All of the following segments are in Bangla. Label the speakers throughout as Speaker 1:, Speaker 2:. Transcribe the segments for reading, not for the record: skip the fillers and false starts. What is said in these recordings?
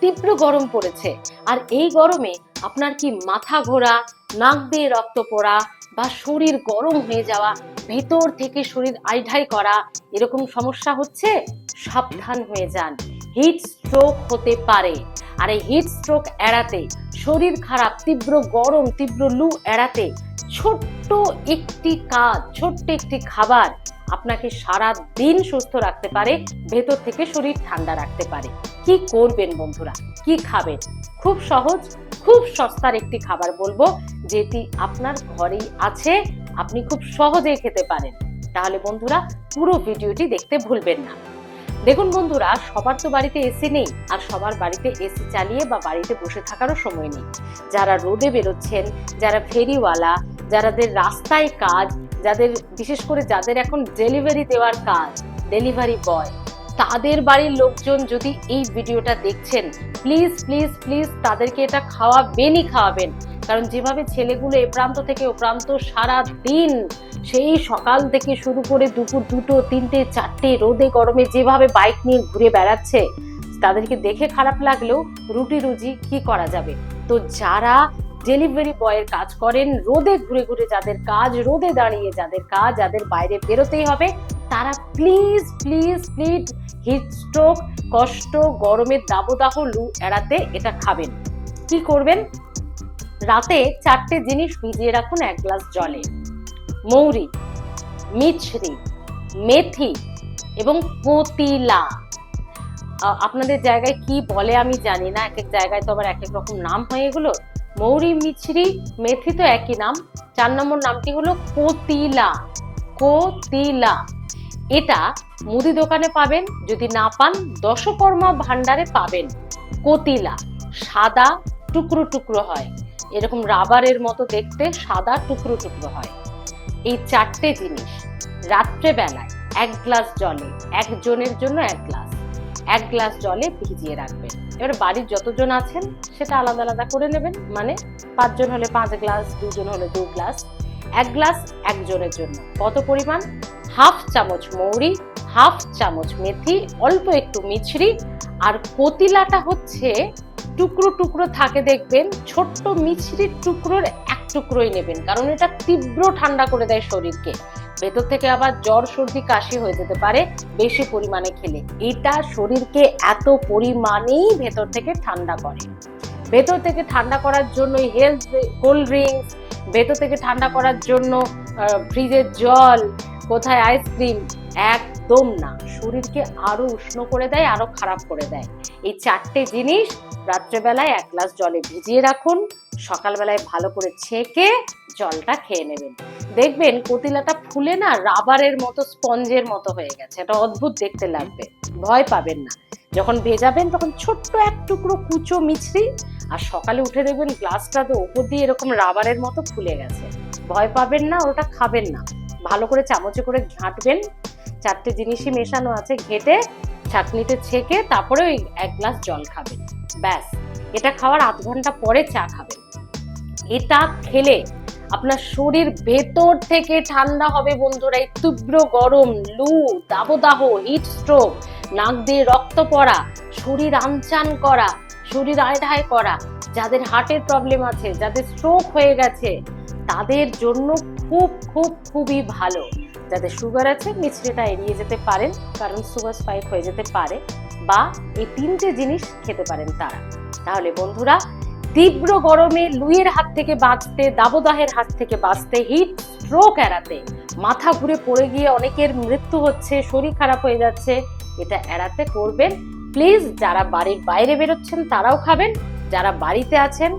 Speaker 1: তীব্র গরম পড়েছে, আর এই গরমে আপনার কি মাথা ঘোরা, নাক দিয়ে রক্ত পড়া বা শরীর গরম হয়ে যাওয়া, ভেতর থেকে শরীর আইঢাই করা, এরকম সমস্যা হচ্ছে? সাবধান হয়ে যান, হিট স্ট্রোক হতে পারে। আর এই হিট স্ট্রোক এড়াতে, শরীর খারাপ, তীব্র গরম, তীব্র লু এড়াতে ছোট্ট একটি কাজ, ছোট্ট একটি খাবার আপনাকে সারা দিন সুস্থ রাখতে পারে, ভেতর থেকে শরীর ঠান্ডা রাখতে পারে। কি করবেন বন্ধুরা, কি খাবেন? খুব সহজ, খুব সস্তার একটি খাবার বলবো, যেটি আপনার ঘরেই আছে, আপনি খুব সহজেই খেতে পারেন। তাহলে বন্ধুরা পুরো ভিডিওটি দেখতে ভুলবেন না। দেখুন বন্ধুরা, সবার তো বাড়িতে এসি নেই, আর সবার বাড়িতে এসি চালিয়ে বা বাড়িতে বসে থাকারও সময় নেই। যারা রোদে বেরোচ্ছেন, যারা ফেরিওয়ালা, যাদের রাস্তায় কাজ, যাদের বিশেষ করে যাদের এখন ডেলিভারি দেওয়ার কাজ, ডেলিভারি বয়, তাদের বাড়ির লোকজন যদি এই ভিডিওটা দেখছেন, প্লিজ প্লিজ প্লিজ তাদেরকে এটা খাওয়াবেন। কারণ যেভাবে ছেলেগুলো এ প্রান্ত থেকে ও প্রান্ত সারা দিন, সেই সকাল থেকে শুরু করে দুপুর 2টো 3টে 4টে রোদে গরমে যেভাবে বাইক নিয়ে ঘুরে বেড়াচ্ছে, তাদেরকে দেখে খারাপ লাগলেও রুটি রুজি কি করা যাবে। তো যারা ডেলিভারি বয়ের কাজ করেন, রোদে ঘুরে ঘুরে যাদের কাজ, রোদে দাঁড়িয়ে যাদের কাজ, যাদের বাইরে বেরোতেই হবে, তারা please please please heat stroke, কষ্ট, গরমের দাবদাহ, লু এড়াতে এটা খাবেন। কি করবেন? রাতে 4টে জিনিস ভিজিয়ে রাখুন 1 গ্লাস জলে। মৌরি, মিছরি, মেথি এবং কতিলা। আপনাদের জায়গায় কি বলে আমি জানি না, এক এক জায়গায় তো আবার এক এক রকম নাম হয় এগুলো। মৌরি, মিছরি, মেথি তো একই নাম, 4 নম্বর নামটি হলো কতিলা। কতিলা এটা মুদি দোকানে পাবেন, যদি না পান দশকর্মা ভান্ডারে পাবেন। কতিলা সাদা টুকরো টুকরো হয়, এরকম রাবারের মতো দেখতে, সাদা টুকরো টুকরো হয়। এই 4টে জিনিস রাত্রেবেলায় 1 গ্লাস জলে, একজনের জন্য 1 গ্লাস জলে ভিজিয়ে রাখবেন। এবার বাড়ির যতজন আছেন সেটা আলাদা আলাদা করে নেবেন, মানে 5 জন হলে 5 গ্লাস, 2 জন হলে 2 গ্লাস। 1 গ্লাস একজনের জন্য কত পরিমাণ? হাফ চামচ মৌরি, হাফ চামচ মেথি, অল্প একটু মিছরি। আর কতিলাটা হচ্ছে টুকরো টুকরো থাকে দেখবেন, ছোট্ট মিছরির টুকরোর 1 টুকরোই নেবেন, কারণ এটা তীব্র ঠান্ডা করে দেয় শরীরকে। ভেতর থেকে আবার জ্বর, সর্দি, কাশি হয়ে যেতে পারে বেশি পরিমাণে খেলে। এটা শরীরকে এত পরিমাণেই ভেতর থেকে ঠান্ডা করে। ভেতর থেকে ঠান্ডা করার জন্য হেলথ কোল্ড ড্রিঙ্কস, ভেতর থেকে ঠান্ডা করার জন্য ফ্রিজের জল, কোথায় আইসক্রিম, একদম না, শরীরকে আরো উষ্ণ করে দেয়, আরো খারাপ করে দেয়। এই 4টে জিনিস রাত্রেবেলায় 1 গ্লাস জলে ভিজিয়ে রাখুন, সকালবেলায় ভালো করে ছেঁকে জলটা খেয়ে নেবেন। দেখবেন কতিলাটা ফুলে না রাবারের মতো, স্পঞ্জের মতো হয়ে গেছে, এটা অদ্ভুত দেখতে লাগবে, ভয় পাবেন না। যখন ভেজাবেন তখন ছোট্ট 1 টুকরো কুচো মিছরি, আর সকালে উঠে দেখবেন গ্লাসটা তো ওপর দিয়ে এরকম রাবারের মতো ফুলে গেছে। ভয় পাবেন না, ওটা খাবেন না, ভালো করে চামচে করে ঘাঁটবেন। 4টে জিনিসই মেশানো আছে, ঘেটে ছাঁকনিতে ছেঁকে তারপরে ওই 1 গ্লাস জল খাবেন, ব্যাস। এটা খাওয়ার 8 ঘন্টা পরে চা খাবেন। এটা খেলে আপনার শরীর ভেতর থেকে ঠান্ডা হবে বন্ধুরা। এই তীব্র গরম, লু, দাবদাহ, হিট স্ট্রোক, নাক দিয়ে রক্ত পড়া, শরীর আনচান করা, শরীর আয়ঢায় করা, যাদের হার্টের প্রবলেম আছে, যাদের স্ট্রোক হয়ে গেছে, তাদের জন্য খুব খুব খুবই ভালো। যাদের সুগার আছে মিছরিটা এড়িয়ে যেতে পারেন, কারণ সুগার স্পাইক হয়ে যেতে পারে, বা এই 3টে জিনিস খেতে পারেন তারা। তাহলে বন্ধুরা, তীব্র গরমে লুয়ের হাত থেকে বাঁচতে, দাবদাহের হাত থেকে বাঁচতে, হিট স্ট্রোক এড়াতে, মাথা ঘুরে পড়ে গিয়ে অনেকের মৃত্যু হচ্ছে, শরীর খারাপ হয়ে যাচ্ছে, এটা এড়াতে করবেন প্লিজ। যারা বাড়ির বাইরে বেরোচ্ছেন তারাও খাবেন, যারা বাড়িতে আছেন,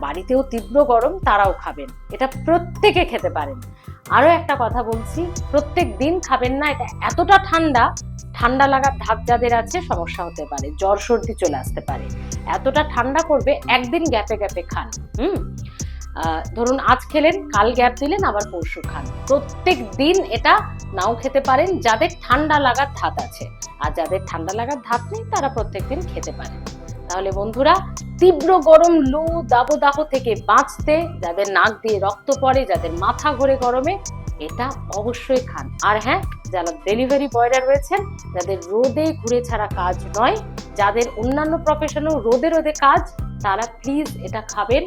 Speaker 1: বাড়িতেও তীব্র গরম, তারাও খাবেন। এটা প্রত্যেকে খেতে পারেন। আরো একটা কথা বলছি, প্রত্যেক দিন খাবেন না, এটা এতটা ঠান্ডা, ঠান্ডা লাগার ধাপ যাদের আছে সমস্যা হতে পারে, জ্বর সর্দি চলে আসতে পারে। এতটা ঠান্ডা করবে, একদিন গ্যাপে গ্যাপে খান। ধরুন আজ খেলেন, কাল গ্যাপ দিলেন, আবার পরশু খান। প্রত্যেক দিন এটা নাও খেতে পারেন যাদের ঠান্ডা লাগার ধাত আছে, আর যাদের ঠান্ডা লাগার ধাত নেই তারা প্রত্যেক দিন খেতে পারেন। তাহলে বন্ধুরা, তীব্র গরম, লু, দাবদাহ থেকে বাঁচতে, যাদের নাক দিয়ে রক্ত পড়ে, যাদের মাথা ঘোরে গরমে, এটা অবশ্যই খান। আর হ্যাঁ, যারা ডেলিভারি বয়রা রয়েছেন, যাদের রোদে ঘুরে ছাড়া কাজ নয়, যাদের অন্যান্য প্রফেশনেও রোদে রোদে কাজ, তারা প্লিজ এটা খাবেন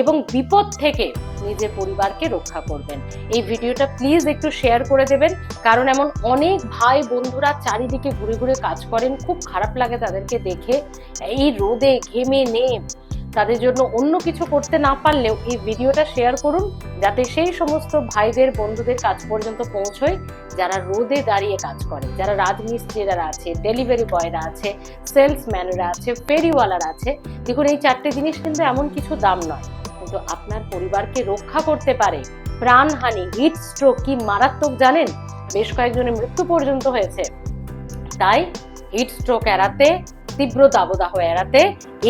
Speaker 1: এবং বিপদ থেকে নিজের পরিবারকে রক্ষা করবেন। এই ভিডিওটা প্লিজ একটু শেয়ার করে দেবেন, কারণ এমন অনেক ভাই বন্ধুরা চারিদিকে ঘুরে ঘুরে কাজ করেন, খুব খারাপ লাগে তাদেরকে দেখে। এই রোদে ঘেমে নে তাদের জন্য অন্য কিছু করতে না পারলেও এই ভিডিওটা শেয়ার করুন, যাতে সেই সমস্ত ভাইদের বন্ধুদের কাজ পর্যন্ত পৌঁছয় যারা রোদে দাঁড়িয়ে কাজ করে, যারা রাজমিস্ত্রিরা আছে, ডেলিভারি বয়রা আছে, সেলসম্যানরা আছে, ফেরিওয়ালারা আছে। দেখুন, এই চারটে জিনিস কিন্তু এমন কিছু দাম নয়, কিন্তু আপনার পরিবারকে রক্ষা করতে পারে। প্রাণহানি, হিট স্ট্রোক কি মারাত্মক জানেন? বেশ কয়েকজনের মৃত্যু পর্যন্ত হয়েছে। তাই হিট স্ট্রোক এড়াতে, তীব্র দাবদাহ এড়াতে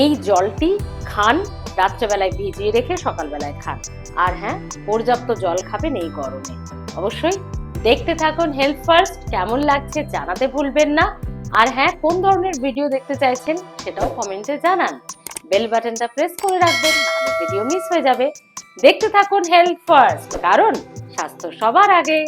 Speaker 1: এই জলটি খান, রাত্রেবেলায় ভিজিয়ে রেখে সকালবেলায় খান। আর হ্যাঁ, পর্যাপ্ত জল খাবেন এই গরমে। অবশ্যই দেখতে থাকুন হেলথ ফার্স্ট, কেমন লাগছে জানাতে ভুলবেন না। আর হ্যাঁ, কোন ধরনের ভিডিও দেখতে চাইছেন সেটাও কমেন্টে জানান। বেল বাটনটা প্রেস করে রাখবেন, নাহলে ভিডিও মিস হয়ে যাবে। দেখতে থাকুন হেলথ ফার্স্ট, কারণ স্বাস্থ্য সবার আগে।